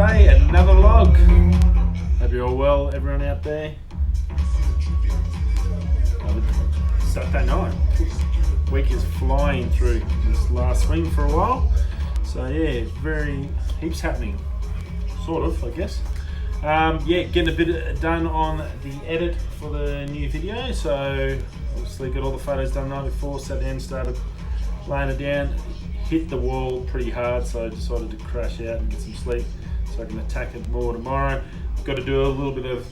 day, another vlog. Hope you're all well, everyone out there. Saturday night. Week is flying through. This last swing for a while. So yeah, heaps happening. Sort of, I guess. Yeah, getting a bit done on the edit for the new video. So obviously got all the photos done the night before, sat down, started laying it down. Hit the wall pretty hard, so I decided to crash out and get some sleep so I can attack it more tomorrow. I've got to do a little bit of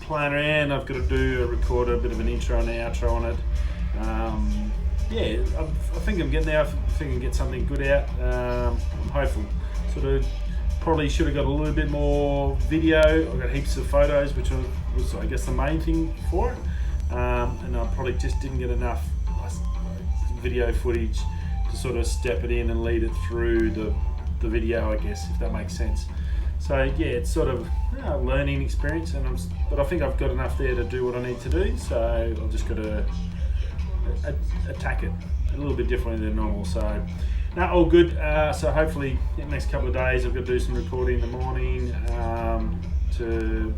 playing around. I've got to record a bit of an intro and an outro on it. Yeah, I think I'm getting there. I think I can get something good out. I'm hopeful. Sort of probably should have got a little bit more video. I've got heaps of photos, which was I guess the main thing for it. And I probably just didn't get enough video footage to sort of step it in and lead it through the video, I guess, if that makes sense. So yeah, it's sort of a learning experience, but I think I've got enough there to do what I need to do. So I've just got to attack it a little bit differently than normal. So now all good. So hopefully in the next couple of days I've got to do some recording in the morning to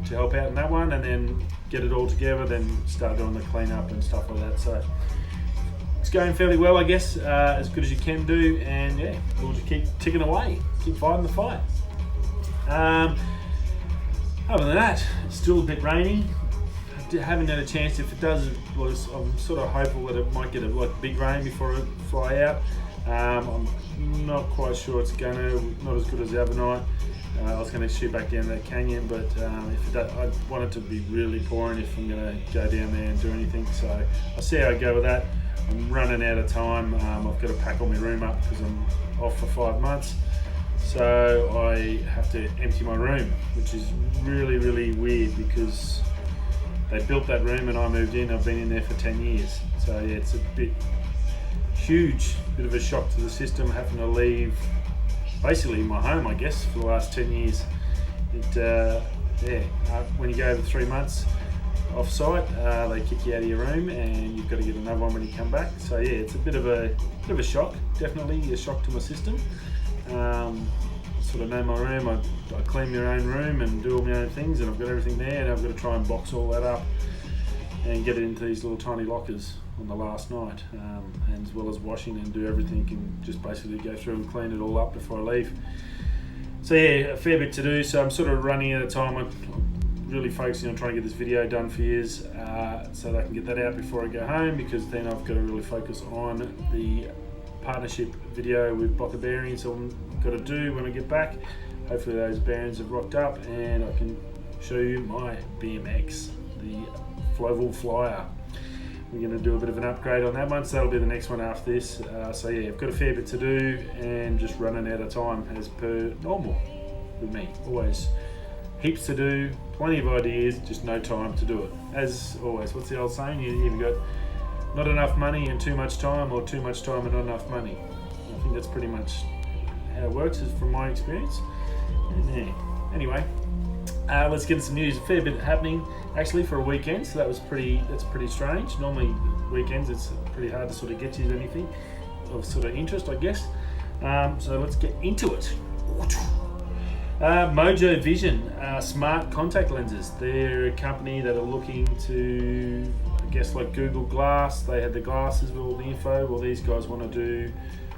help out in that one, and then get it all together, then start doing the cleanup and stuff like that. So it's going fairly well, I guess, as good as you can do, and yeah, we'll just keep ticking away, keep fighting the fight. Other than that, it's still a bit rainy. I haven't had a chance. If it does, I'm sort of hopeful that it might get a big rain before it fly out. I'm not quite sure it's gonna, not as good as the other night. I was going to shoot back down that canyon, but if it does, I want it to be really pouring if I'm going to go down there and do anything. So I'll see how I go with that. I'm running out of time. I've got to pack all my room up because I'm off for 5 months. So I have to empty my room, which is really, really weird because they built that room and I moved in. I've been in there for 10 years. So yeah, it's a bit of a shock to the system, having to leave basically my home, I guess, for the last 10 years. When you go over 3 months off site, they kick you out of your room and you've got to get another one when you come back. So yeah, it's a bit of a shock, definitely a shock to my system. Sort of know my room. I clean my own room and do all my own things, and I've got everything there, and I've got to try and box all that up and get it into these little tiny lockers on the last night, and as well as washing and do everything, and just basically go through and clean it all up before I leave. So yeah, a fair bit to do, so I'm sort of running out of time. I'm really focusing on trying to get this video done for you, so that I can get that out before I go home, because then I've got to really focus on the partnership video with Boca bearings. So I've got to do when I get back. Hopefully those bearings have rocked up and I can show you my BMX, the Flowable Flyer. We're going to do a bit of an upgrade on that one, so that'll be the next one after this. So yeah, I've got a fair bit to do and just running out of time as per normal with me. Always heaps to do, plenty of ideas, just no time to do it. As always, what's the old saying? You either got not enough money and too much time, or too much time and not enough money. I think that's pretty much how it works, is from my experience. And yeah, anyway, let's get into some news. A fair bit happening actually for a weekend, so that's pretty strange. Normally weekends it's pretty hard to sort of get to anything of sort of interest, I guess. So let's get into it. Mojo Vision smart contact lenses. They're a company that are looking to, I guess, like Google Glass. They had the glasses with all the info. Well, these guys want to do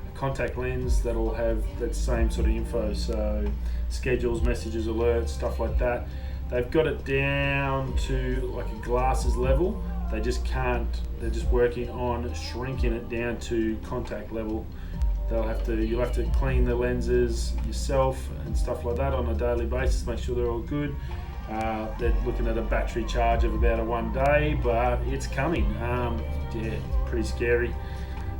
a contact lens that'll have that same sort of info. So schedules, messages, alerts, stuff like that. They've got it down to like a glasses level. They just can't. They're just working on shrinking it down to contact level. You'll have to clean the lenses yourself and stuff like that on a daily basis, make sure they're all good. They're looking at a battery charge of about 1 day, but it's coming. Yeah, pretty scary.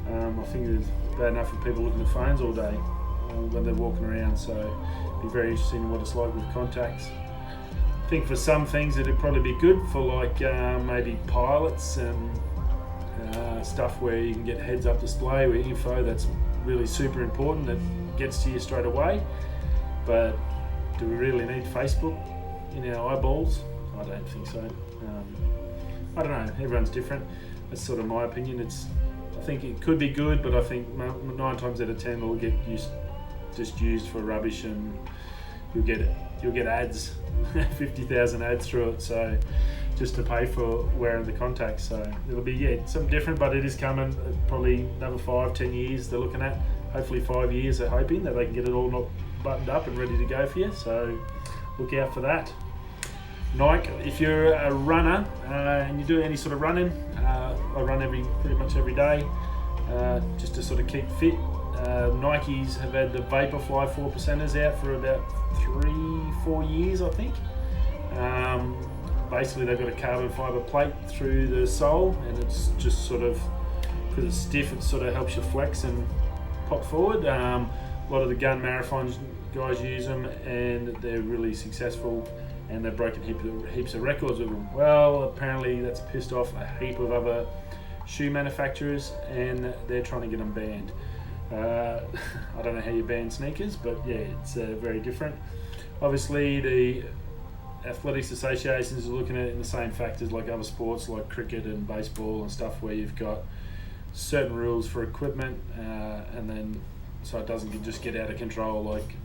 I think it's bad enough for people looking at phones all day when they're walking around, so it'd be very interesting what it's like with contacts. I think for some things it'd probably be good for like maybe pilots and stuff where you can get heads-up display with info that's really super important that gets to you straight away. But do we really need Facebook in our eyeballs? I don't think so. I don't know, everyone's different. That's sort of my opinion. I think it could be good, but I think 9 times out of 10 it'll get used for rubbish and you'll get ads, 50,000 ads through it. So just to pay for wearing the contacts. So it'll be something different, but it is coming. Probably another 5-10 years they're looking at. Hopefully 5 years they're hoping that they can get it all buttoned up and ready to go for you. So look out for that. Nike, if you're a runner and you do any sort of running, I run pretty much every day just to sort of keep fit. Nikes have had the Vaporfly 4%ers out for about 3-4 years, I think. Basically they've got a carbon fibre plate through the sole, and it's just sort of, because it's stiff, it sort of helps you flex and pop forward. A lot of the gun marathon guys use them, and they're really successful, and they've broken heaps of records with them. Well, apparently that's pissed off a heap of other shoe manufacturers, and they're trying to get them banned. I don't know how you ban sneakers, but yeah, it's very different. Obviously the athletics associations are looking at it in the same factors like other sports like cricket and baseball and stuff, where you've got certain rules for equipment, and then so it doesn't just get out of control. Like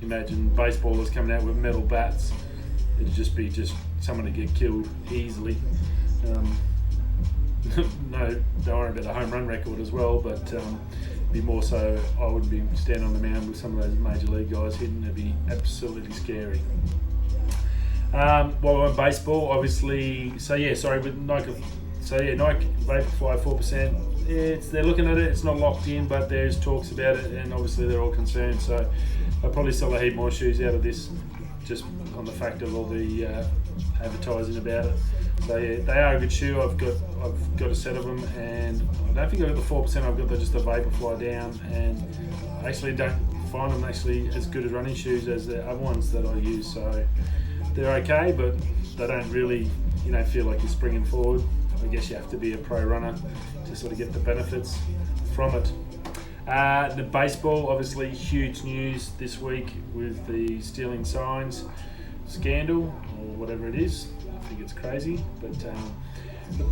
imagine baseballers coming out with metal bats, it'd just be someone to get killed easily. No, don't worry about the home run record as well, but be more so I would be standing on the mound with some of those major league guys hitting. It'd be absolutely scary. While we're on baseball, obviously, with Nike, Nike Vaporfly 4%, they're looking at it, it's not locked in, but there's talks about it, and obviously they're all concerned, so I'll probably sell a heap more shoes out of this, just on the fact of all the advertising about it. So yeah, they are a good shoe. I've got a set of them, and I don't think I've got the 4%, I've got just the Vaporfly down, and I actually don't find them actually as good as running shoes as the other ones that I use. So they're okay, but they don't really, feel like you're springing forward. I guess you have to be a pro runner to sort of get the benefits from it. The baseball, obviously huge news this week with the stealing signs scandal, or whatever it is. I think it's crazy, but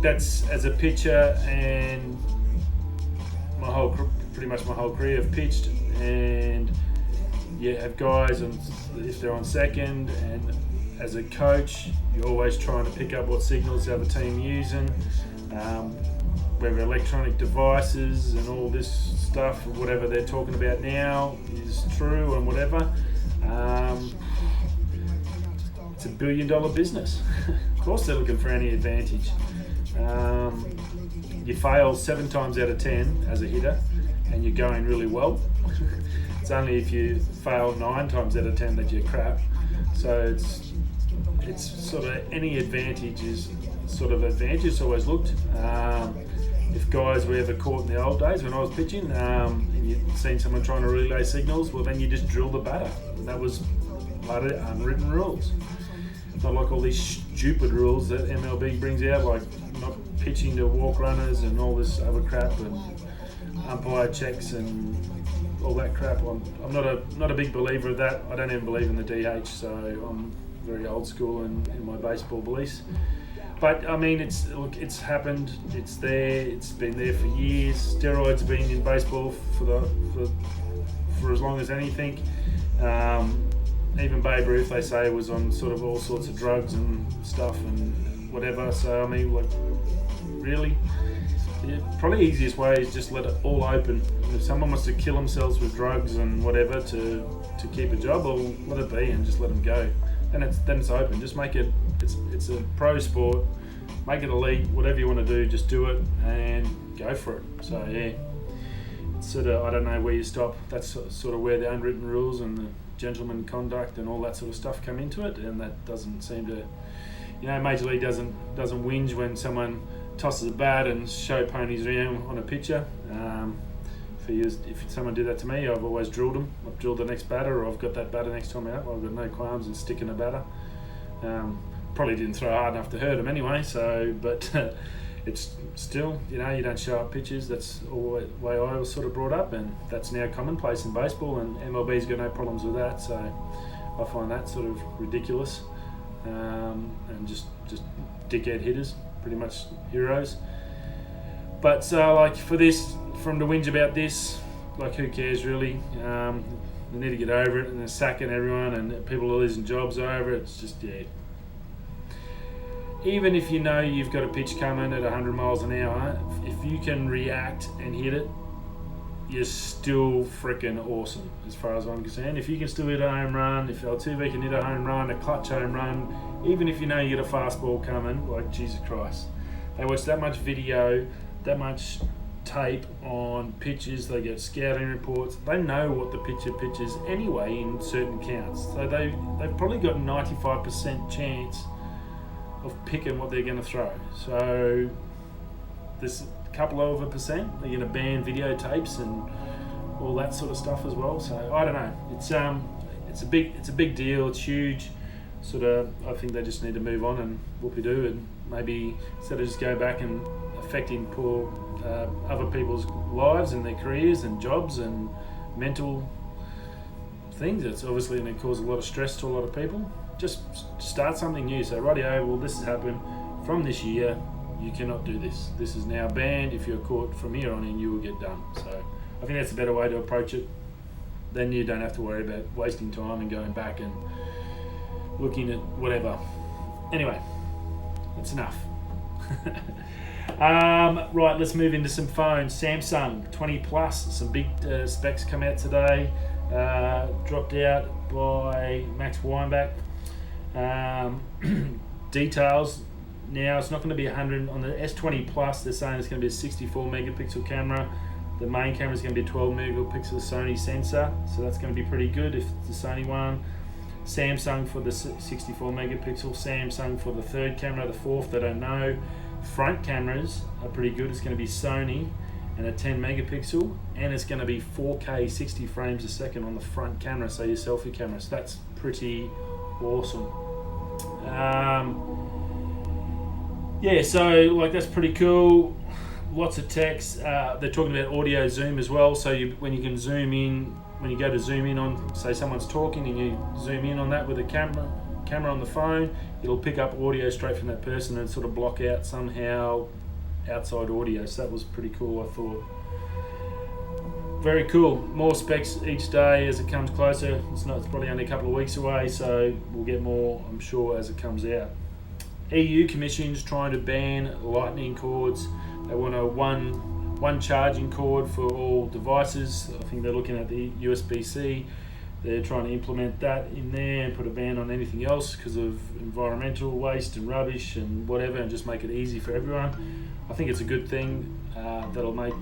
that's as a pitcher, and pretty much my whole career I've pitched, and you have guys, and if they're on second, and as a coach, you're always trying to pick up what signals the other team using, whether electronic devices and all this stuff, whatever they're talking about now is true and whatever. It's $1 billion business. Of course they're looking for any advantage. You fail 7 times out of 10 as a hitter and you're going really well. It's only if you fail 9 times out of 10 that you're crap. So it's sort of any advantage is sort of advantage. It's always looked. If guys were ever caught in the old days when I was pitching, and you'd seen someone trying to relay signals, well then you just drill the batter. And that was part of unwritten rules. Not like all these stupid rules that MLB brings out, like not pitching to walk runners and all this other crap, and umpire checks and all that crap. I'm not a big believer of that. I don't even believe in the DH, so I'm very old school in my baseball beliefs. But I mean, it's happened. It's there. It's been there for years. Steroids have been in baseball for as long as anything. Even Babe Ruth, they say, was on sort of all sorts of drugs and stuff and whatever. So I mean, like, really, probably the easiest way is just let it all open. If someone wants to kill themselves with drugs and whatever to keep a job, well, let it be and just let them go. Then it's open. Just make it. It's a pro sport. Make it elite. Whatever you want to do, just do it and go for it. So yeah, it's sort of, I don't know where you stop. That's sort of where the unwritten rules and the gentleman conduct and all that sort of stuff come into it, and that doesn't seem to, Major League doesn't whinge when someone tosses a bat and show ponies around on a pitcher. For years, if someone did that to me, I've always drilled them. I've drilled the next batter, or I've got that batter next time out. I've got no qualms in sticking a batter. Probably didn't throw hard enough to hurt him anyway. So, but it's still, you don't show up pitches. That's all the way I was sort of brought up, and that's now commonplace in baseball. And MLB's got no problems with that. So I find that sort of ridiculous. And just dickhead hitters, pretty much heroes. But so, like, for this, from the whinge about this, like, who cares really? They need to get over it, and they're sacking everyone, and people are losing jobs over it. It's just, yeah. Even if you know you've got a pitch coming at 100 miles an hour, if you can react and hit it, you're still freaking awesome as far as I'm concerned. If you can still hit a home run, if Altuve can hit a home run, a clutch home run, even if you know you get a fastball coming, like Jesus Christ. They watch that much video, that much tape on pitches, they get scouting reports, they know what the pitcher pitches anyway in certain counts. So they've probably got 95% chance of picking what they're going to throw. So there's a couple of a percent, they're going to ban videotapes and all that sort of stuff as well. So I don't know. It's a big deal. It's huge. Sort of, I think they just need to move on and whoop-de-doo, and maybe instead of just go back and affecting poor other people's lives and their careers and jobs and mental things, it's obviously going to cause a lot of stress to a lot of people. Just start something new. So rightio, well, this has happened from this year. You cannot do this. This is now banned. If you're caught from here on in, you will get done. So I think that's a better way to approach it. Then you don't have to worry about wasting time and going back and looking at whatever. Anyway, that's enough. Right, let's move into some phones. Samsung 20 Plus, some big specs come out today. Dropped out by Max Weinbach. Details. Now it's not going to be 100 on the S20 Plus. They're saying it's going to be a 64 megapixel camera. The main camera is going to be a 12 megapixel Sony sensor, so that's going to be pretty good if it's the Sony one. Samsung for the 64 megapixel, Samsung for the third camera, the fourth, they don't know. Front cameras are pretty good. It's going to be Sony and a 10 megapixel, and it's going to be 4K 60 frames a second on the front camera, so your selfie camera. So that's pretty awesome. Yeah, so like that's pretty cool. Lots of text. They're talking about audio zoom as well. So when you can zoom in, when you go to zoom in on, say someone's talking and you zoom in on that with a camera on the phone, it'll pick up audio straight from that person and sort of block out somehow outside audio. So that was pretty cool, I thought. Very cool. More specs each day as it comes closer. It's probably only a couple of weeks away, so we'll get more, I'm sure, as it comes out. EU Commission's trying to ban lightning cords. They want a one charging cord for all devices. I think they're looking at the USB-C. They're trying to implement that in there and put a ban on anything else because of environmental waste and rubbish and whatever, and just make it easy for everyone. I think it's a good thing. That'll make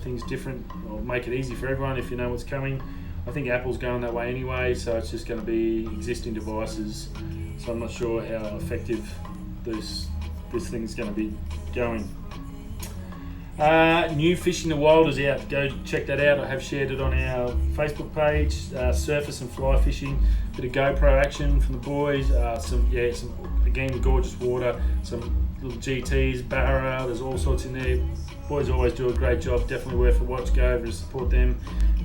things different, or make it easy for everyone if you know what's coming. I think Apple's going that way anyway, so it's just going to be existing devices. So I'm not sure how effective this thing's going to be going. New Fish in the Wild is out. Go check that out. I have shared it on our Facebook page. Surface and fly fishing. Bit of GoPro action from the boys. Some again gorgeous water. Some little GTs, Barra. There's all sorts in there. Boys always do a great job. Definitely worth a watch. Go over and support them.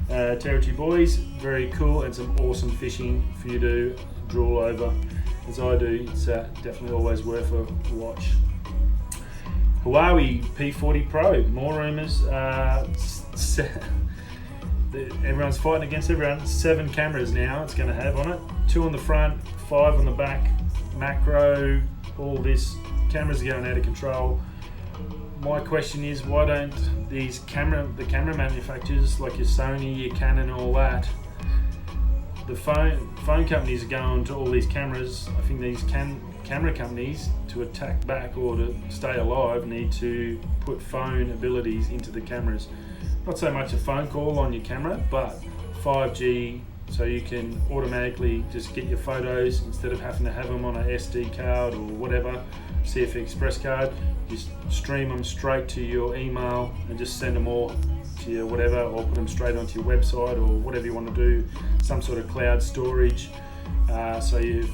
Territory boys, very cool, and some awesome fishing for you to drool over, as I do. It's definitely always worth a watch. Huawei P40 Pro, more rumours. Everyone's fighting against everyone. 7 cameras now it's going to have on it. 2 on the front, 5 on the back. Macro, all this. Cameras are going out of control. My question is, why don't the camera manufacturers like your Sony, your Canon, all that, the phone companies are going to all these cameras. I think these camera companies, to attack back or to stay alive, need to put phone abilities into the cameras. Not so much a phone call on your camera, but 5G, so you can automatically just get your photos instead of having to have them on an SD card or whatever, CF Express card. Just stream them straight to your email and just send them all to your whatever, or put them straight onto your website or whatever you want to do. Some sort of cloud storage, so you're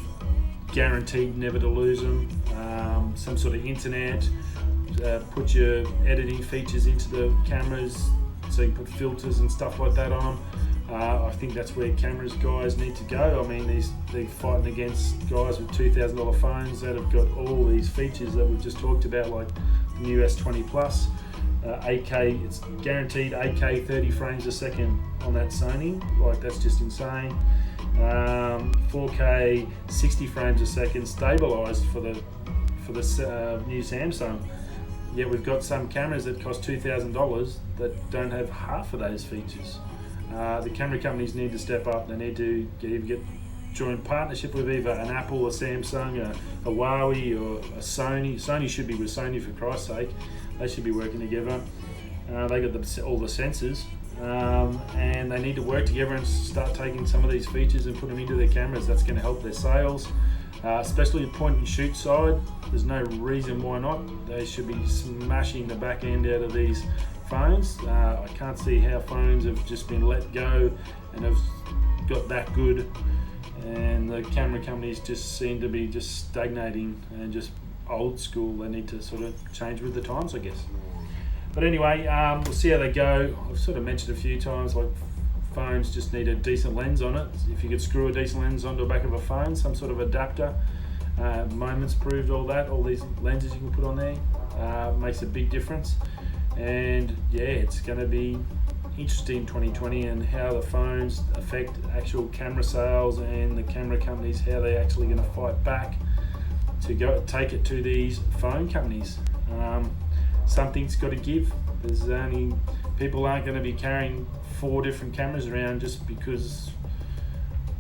guaranteed never to lose them. Some sort of internet. Put your editing features into the cameras, so you can put filters and stuff like that on them. I think that's where cameras guys need to go. I mean, they're fighting against guys with $2,000 phones that have got all these features that we've just talked about, like the new S20 Plus. 8K, it's guaranteed 8K 30 frames a second on that Sony. Like, that's just insane. 4K 60 frames a second stabilized for the new Samsung. Yet we've got some cameras that cost $2,000 that don't have half of those features. The camera companies need to step up. They need to get joint partnership with either an Apple, a Samsung, a Huawei, or a Sony. Sony should be with Sony, for Christ's sake. They should be working together. They got all the sensors, and they need to work together and start taking some of these features and put them into their cameras. That's going to help their sales, especially the point and shoot side. There's no reason why not. They should be smashing the back end out of these phones. I can't see how phones have just been let go and have got that good, and the camera companies just seem to be just stagnating and just old school. They need to sort of change with the times, I guess. But anyway, we'll see how they go. I've sort of mentioned a few times, like, phones just need a decent lens on it. If you could screw a decent lens onto the back of a phone, some sort of adapter, Moments proved all that. All these lenses you can put on there makes a big difference. And yeah, it's going to be interesting 2020 and how the phones affect actual camera sales, and the camera companies, how they're actually going to fight back to go take it to these phone companies. Something's got to give. There's only, people aren't going to be carrying 4 different cameras around just because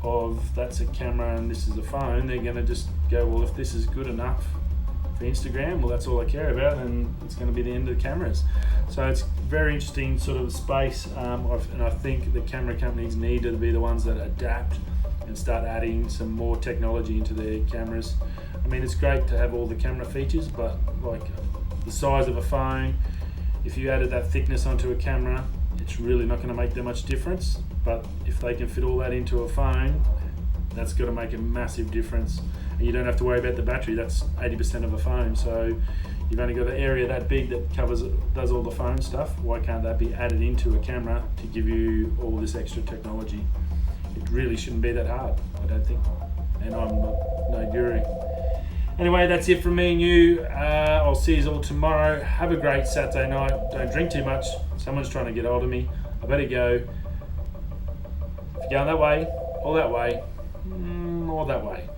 of that's a camera and this is a phone. They're going to just go, well, if this is good enough for Instagram, well, that's all I care about, and it's going to be the end of the cameras. So it's very interesting sort of space, and I think the camera companies need to be the ones that adapt and start adding some more technology into their cameras. I mean, it's great to have all the camera features, but like the size of a phone, if you added that thickness onto a camera, it's really not going to make that much difference. But if they can fit all that into a phone, that's got to make a massive difference. And you don't have to worry about the battery. That's 80% of a phone. So you've only got an area that big that does all the phone stuff. Why can't that be added into a camera to give you all this extra technology? It really shouldn't be that hard, I don't think. And I'm no guru. Anyway, that's it from me and you. I'll see you all tomorrow. Have a great Saturday night. Don't drink too much. Someone's trying to get hold of me. I better go. If you're going that way, or that way, or that way.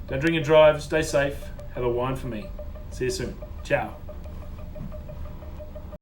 Don't drink and drive. Stay safe. Have a wine for me. See you soon. Ciao.